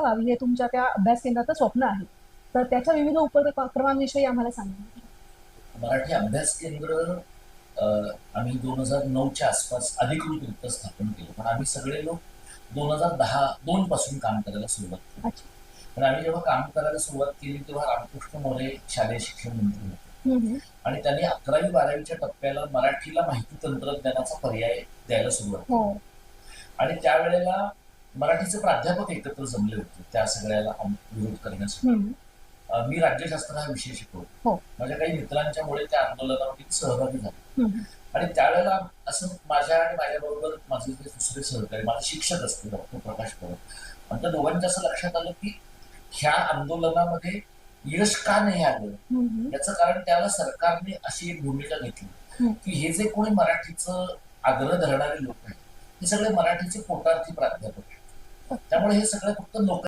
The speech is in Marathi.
व्यवस्था व्हावी हे तुमच्या त्या अभ्यास केंद्राचं स्वप्न आहे. तर त्याच्या विविध उपक्रमांविषयी आम्हाला सांगा. मराठी अभ्यास केंद्र अ, आम्ही 2009च्या आसपास अधिकृतरित्या स्थापन केलं. पण आम्ही सगळे लोक 2010 पासून काम करायला सुरुवात केली. अच्छा. पण आम्ही जेव्हा काम करायला सुरुवात केली तेव्हा रामकृष्ण मोरे शालेय शिक्षण मंत्री होते. हं, हं. आणि त्यांनी 11वी-12वीच्या टप्प्याला मराठीला माहिती तंत्रज्ञानाचा पर्याय द्यायला सुरुवात हो. केली. आणि त्यावेळेला मराठीचे प्राध्यापक एकत्र जमले होते त्या सगळ्याला विरोध करण्यासाठी. हं. मी राज्यशास्त्र हा विषय शिकवतो. हो. माझ्या काही मित्रांच्यामुळे त्या आंदोलनामध्ये सहभागी झाले. हं, हं. आणि त्यावेळेला असं माझ्या आणि माझ्याबरोबर माझे जे दुसरे सहकारी माझे शिक्षक असते डॉक्टर प्रकाश परब, आणि त्या दोघांच्या असं लक्षात आलं की ह्या आंदोलनामध्ये यश का नाही आलं, हं, हं. याचं कारण त्याला सरकारने अशी एक भूमिका घेतली हं. की हे जे कोणी मराठीचं आग्रह धरणारे लोक आहेत हे सगळे मराठीचे पोटार्थी प्राध्यापक आहेत. त्यामुळे हे सगळं फक्त नोकरी